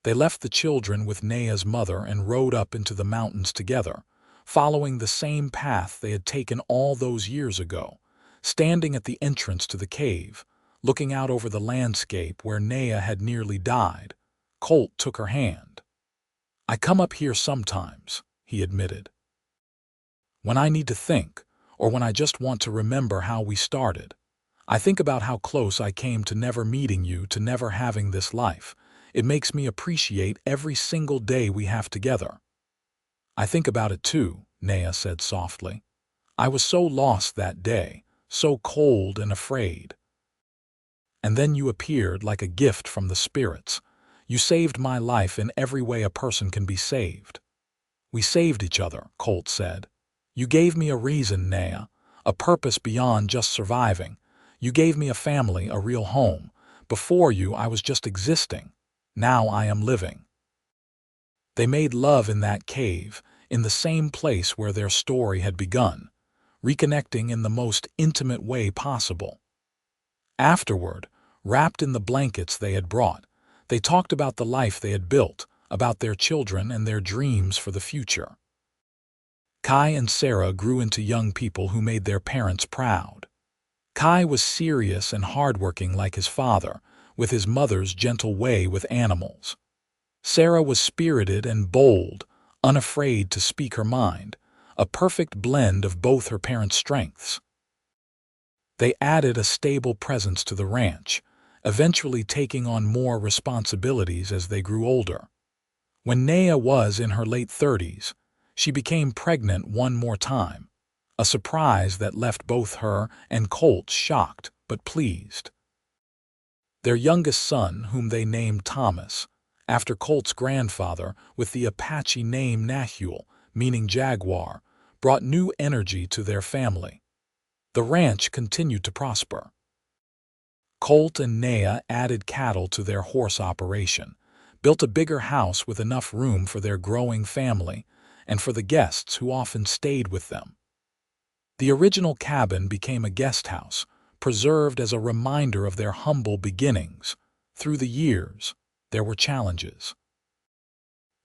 They left the children with Naya's mother and rode up into the mountains together, following the same path they had taken all those years ago. Standing at the entrance to the cave, looking out over the landscape where Naya had nearly died, Colt took her hand. "I come up here sometimes," he admitted. "When I need to think, or when I just want to remember how we started. I think about how close I came to never meeting you, to never having this life. It makes me appreciate every single day we have together." "I think about it too," Naya said softly. "I was so lost that day, so cold and afraid. And then you appeared like a gift from the spirits. You saved my life in every way a person can be saved." "We saved each other," Colt said. "You gave me a reason, Naya, a purpose beyond just surviving. You gave me a family, a real home. Before you, I was just existing. Now I am living." They made love in that cave, in the same place where their story had begun, reconnecting in the most intimate way possible. Afterward, wrapped in the blankets they had brought, they talked about the life they had built, about their children and their dreams for the future. Kai and Sarah grew into young people who made their parents proud. Kai was serious and hardworking like his father, with his mother's gentle way with animals. Sarah was spirited and bold, unafraid to speak her mind, a perfect blend of both her parents' strengths. They added a stable presence to the ranch, eventually taking on more responsibilities as they grew older. When Naya was in her late 30s, she became pregnant one more time, a surprise that left both her and Colt shocked but pleased. Their youngest son, whom they named Thomas, after Colt's grandfather, with the Apache name Nahul, meaning jaguar, brought new energy to their family. The ranch continued to prosper. Colt and Naya added cattle to their horse operation, built a bigger house with enough room for their growing family and for the guests who often stayed with them. The original cabin became a guest house, preserved as a reminder of their humble beginnings. Through the years, there were challenges.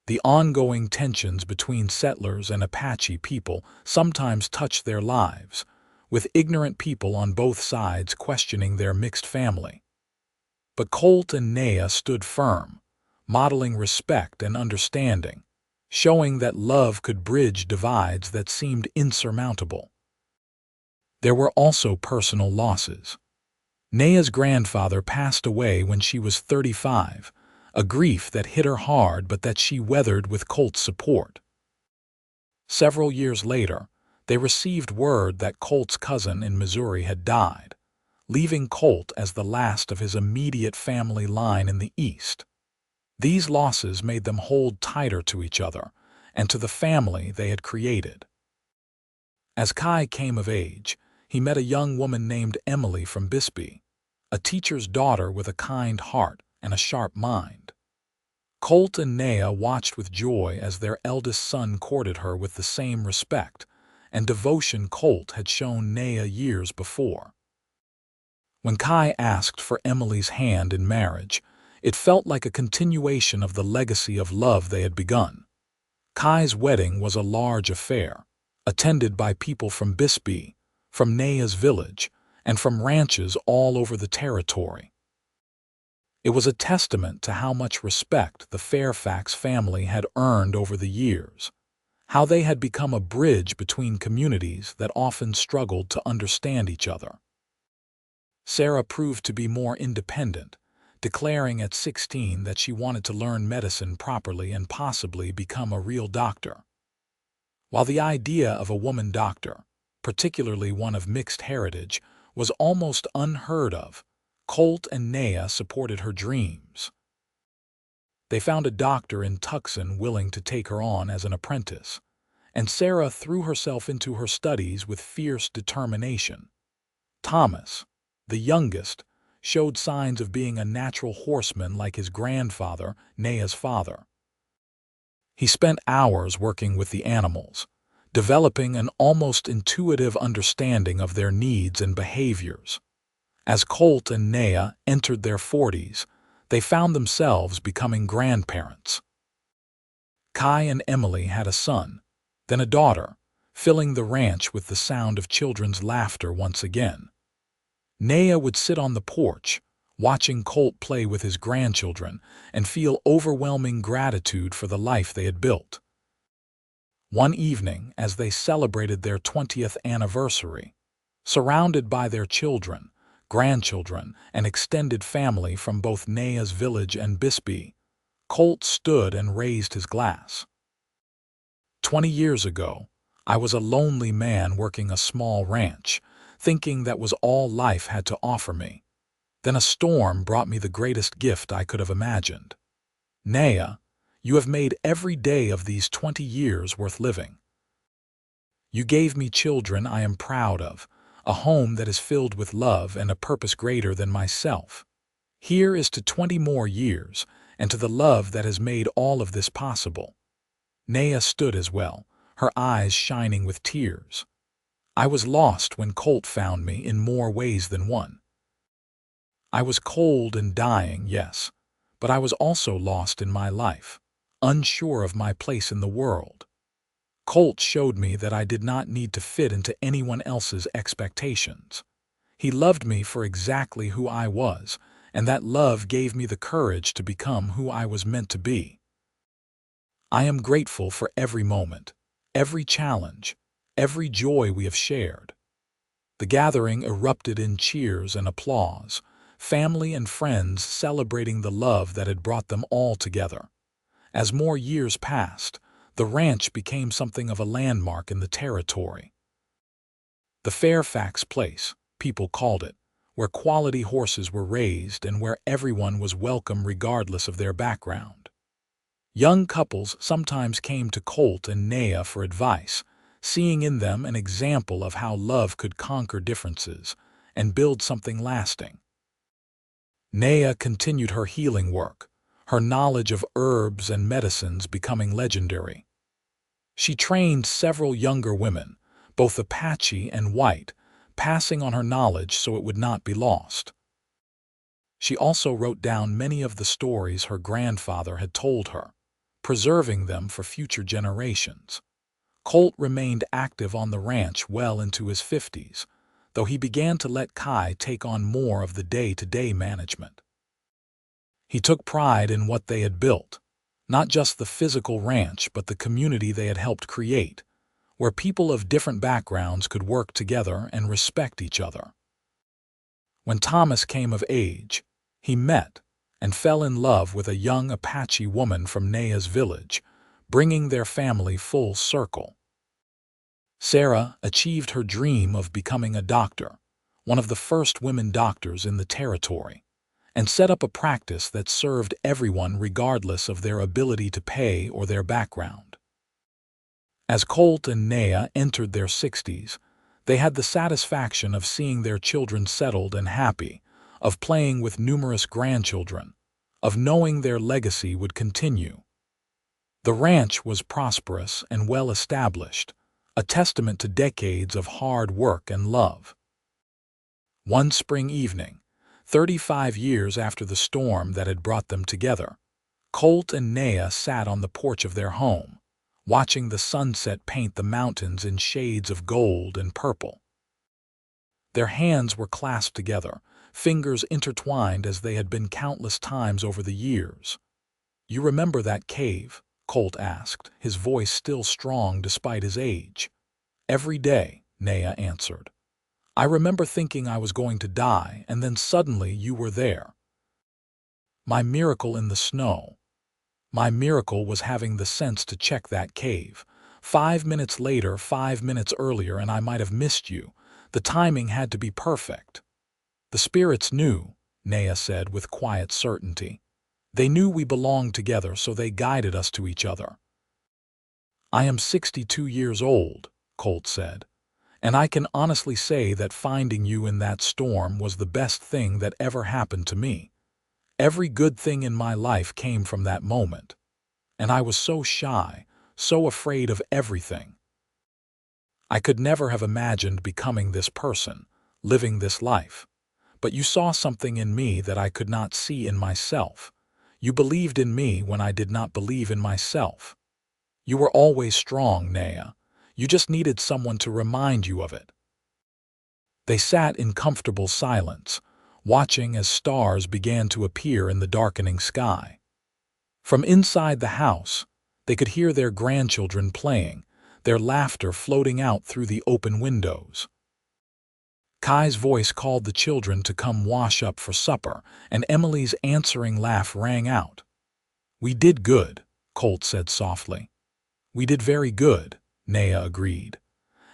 The ongoing tensions between settlers and Apache people sometimes touched their lives, with ignorant people on both sides questioning their mixed family. But Colt and Naya stood firm, modeling respect and understanding, showing that love could bridge divides that seemed insurmountable. There were also personal losses. Naya's grandfather passed away when she was 35, a grief that hit her hard but that she weathered with Colt's support. Several years later, they received word that Colt's cousin in Missouri had died, leaving Colt as the last of his immediate family line in the East. These losses made them hold tighter to each other and to the family they had created. As Kai came of age, he met a young woman named Emily from Bisbee, a teacher's daughter with a kind heart and a sharp mind. Colt and Naya watched with joy as their eldest son courted her with the same respect and devotion Colt had shown Naya years before. When Kai asked for Emily's hand in marriage, it felt like a continuation of the legacy of love they had begun. Kai's wedding was a large affair, attended by people from Bisbee, from Naya's village, and from ranches all over the territory. It was a testament to how much respect the Fairfax family had earned over the years, how they had become a bridge between communities that often struggled to understand each other. Sarah proved to be more independent, declaring at 16 that she wanted to learn medicine properly and possibly become a real doctor. While the idea of a woman doctor, particularly one of mixed heritage, was almost unheard of, Colt and Naya supported her dreams. They found a doctor in Tucson willing to take her on as an apprentice, and Sarah threw herself into her studies with fierce determination. Thomas, the youngest, showed signs of being a natural horseman like his grandfather, Naya's father. He spent hours working with the animals, developing an almost intuitive understanding of their needs and behaviors. As Colt and Naya entered their 40s, they found themselves becoming grandparents. Kai and Emily had a son, then a daughter, filling the ranch with the sound of children's laughter once again. Naya would sit on the porch, watching Colt play with his grandchildren, and feel overwhelming gratitude for the life they had built. One evening, as they celebrated their 20th anniversary, surrounded by their children, grandchildren, and extended family from both Naya's village and Bisbee, Colt stood and raised his glass. 20 years ago, I was a lonely man working a small ranch, thinking that was all life had to offer me. Then a storm brought me the greatest gift I could have imagined. Naya, you have made every day of these 20 years worth living. You gave me children I am proud of, a home that is filled with love and a purpose greater than myself. Here is to 20 more years, and to the love that has made all of this possible." Naya stood as well, her eyes shining with tears. "I was lost when Colt found me in more ways than one. I was cold and dying, yes, but I was also lost in my life, unsure of my place in the world. Colt showed me that I did not need to fit into anyone else's expectations. He loved me for exactly who I was, and that love gave me the courage to become who I was meant to be. I am grateful for every moment, every challenge, every joy we have shared." The gathering erupted in cheers and applause, family and friends celebrating the love that had brought them all together. As more years passed, the ranch became something of a landmark in the territory. The Fairfax place, people called it, where quality horses were raised and where everyone was welcome regardless of their background. Young couples sometimes came to Colt and Naya for advice, seeing in them an example of how love could conquer differences and build something lasting. Naya continued her healing work, her knowledge of herbs and medicines becoming legendary. She trained several younger women, both Apache and white, passing on her knowledge so it would not be lost. She also wrote down many of the stories her grandfather had told her, preserving them for future generations. Colt remained active on the ranch well into his 50s, though he began to let Kai take on more of the day-to-day management. He took pride in what they had built, not just the physical ranch but the community they had helped create, where people of different backgrounds could work together and respect each other. When Thomas came of age, he met and fell in love with a young Apache woman from Naya's village, bringing their family full circle. Sarah achieved her dream of becoming a doctor, one of the first women doctors in the territory, and set up a practice that served everyone regardless of their ability to pay or their background. As Colt and Naya entered their 60s, they had the satisfaction of seeing their children settled and happy, of playing with numerous grandchildren, of knowing their legacy would continue. The ranch was prosperous and well established, a testament to decades of hard work and love. One spring evening, 35 years after the storm that had brought them together, Colt and Naya sat on the porch of their home, watching the sunset paint the mountains in shades of gold and purple. Their hands were clasped together, fingers intertwined as they had been countless times over the years. "You remember that cave?" Colt asked, his voice still strong despite his age. "Every day," Naya answered. "I remember thinking I was going to die, and then suddenly you were there. My miracle in the snow. My miracle was having the sense to check that cave. 5 minutes later, 5 minutes earlier, and I might have missed you. The timing had to be perfect." "The spirits knew," Naya said with quiet certainty. "They knew we belonged together, so they guided us to each other." "I am 62 years old," Colt said, "and I can honestly say that finding you in that storm was the best thing that ever happened to me. Every good thing in my life came from that moment. And I was so shy, so afraid of everything. I could never have imagined becoming this person, living this life. But you saw something in me that I could not see in myself. You believed in me when I did not believe in myself. You were always strong, Naya. You just needed someone to remind you of it." They sat in comfortable silence, watching as stars began to appear in the darkening sky. From inside the house, they could hear their grandchildren playing, their laughter floating out through the open windows. Kai's voice called the children to come wash up for supper, and Emily's answering laugh rang out. "We did good," Colt said softly. "We did very good," Naya agreed.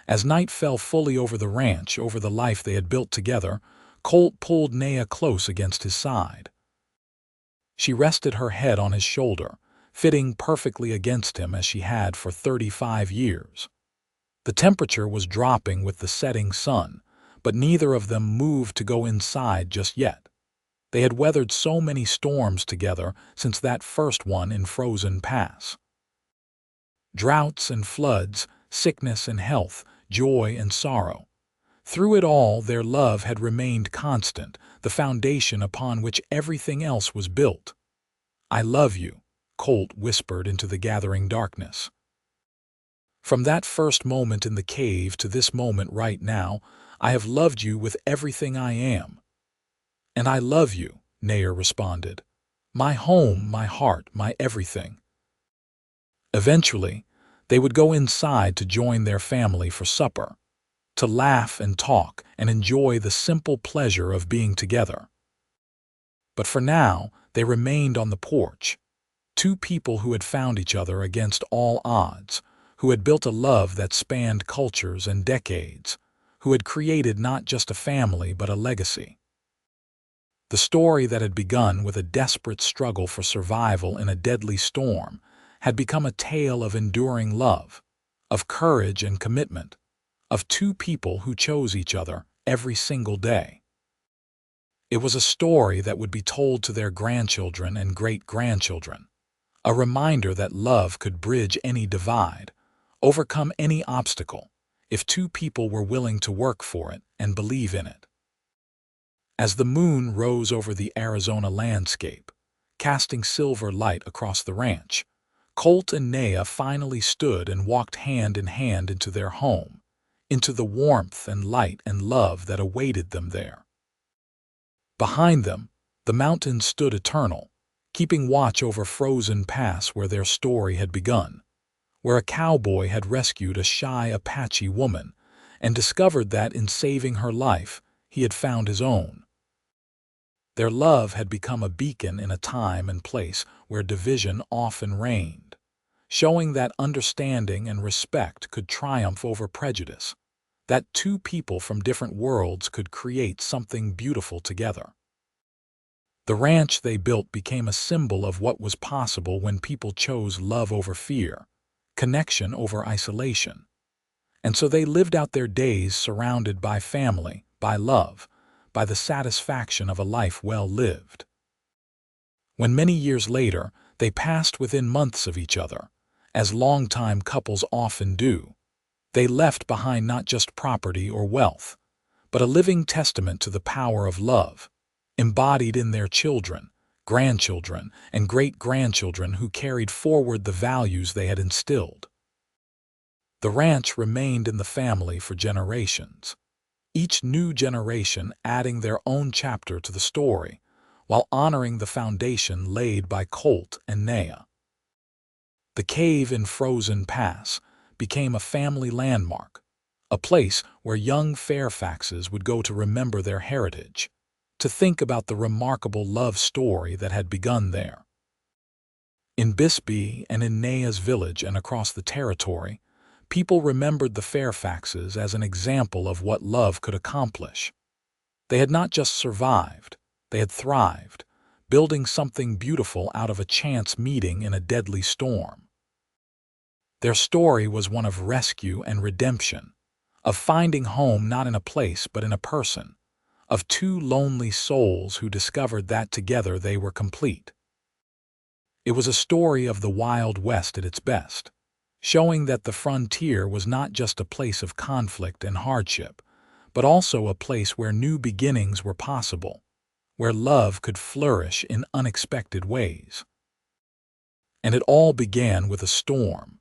As night fell fully over the ranch, over the life they had built together, Colt pulled Naya close against his side. She rested her head on his shoulder, fitting perfectly against him as she had for 35 years. The temperature was dropping with the setting sun, but neither of them moved to go inside just yet. They had weathered so many storms together since that first one in Frozen Pass. Droughts and floods, sickness and health, joy and sorrow. Through it all, their love had remained constant, the foundation upon which everything else was built. "I love you," Colt whispered into the gathering darkness. "From that first moment in the cave to this moment right now, I have loved you with everything I am." "And I love you," Naya responded. "My home, my heart, my everything." Eventually, they would go inside to join their family for supper, to laugh and talk and enjoy the simple pleasure of being together. But for now, they remained on the porch, two people who had found each other against all odds, who had built a love that spanned cultures and decades, who had created not just a family but a legacy. The story that had begun with a desperate struggle for survival in a deadly storm had become a tale of enduring love, of courage and commitment, of two people who chose each other every single day. It was a story that would be told to their grandchildren and great-grandchildren, a reminder that love could bridge any divide, overcome any obstacle, if two people were willing to work for it and believe in it. As the moon rose over the Arizona landscape, casting silver light across the ranch, Colt and Naya finally stood and walked hand in hand into their home, into the warmth and light and love that awaited them there. Behind them, the mountains stood eternal, keeping watch over Frozen Pass where their story had begun, where a cowboy had rescued a shy Apache woman and discovered that in saving her life, he had found his own. Their love had become a beacon in a time and place where division often reigned, showing that understanding and respect could triumph over prejudice, that two people from different worlds could create something beautiful together. The ranch they built became a symbol of what was possible when people chose love over fear, connection over isolation. And so they lived out their days surrounded by family, by love, by the satisfaction of a life well lived. When many years later, they passed within months of each other, as longtime couples often do, they left behind not just property or wealth, but a living testament to the power of love, embodied in their children, grandchildren, and great-grandchildren who carried forward the values they had instilled. The ranch remained in the family for generations, each new generation adding their own chapter to the story, while honoring the foundation laid by Colt and Naya. The cave in Frozen Pass became a family landmark, a place where young Fairfaxes would go to remember their heritage, to think about the remarkable love story that had begun there. In Bisbee and in Naya's village and across the territory, people remembered the Fairfaxes as an example of what love could accomplish. They had not just survived, they had thrived, building something beautiful out of a chance meeting in a deadly storm. Their story was one of rescue and redemption, of finding home not in a place but in a person, of two lonely souls who discovered that together they were complete. It was a story of the Wild West at its best, showing that the frontier was not just a place of conflict and hardship, but also a place where new beginnings were possible, where love could flourish in unexpected ways. And it all began with a storm,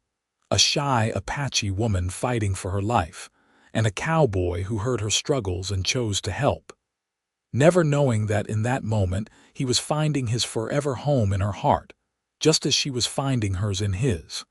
a shy Apache woman fighting for her life, and a cowboy who heard her struggles and chose to help, never knowing that in that moment he was finding his forever home in her heart, just as she was finding hers in his.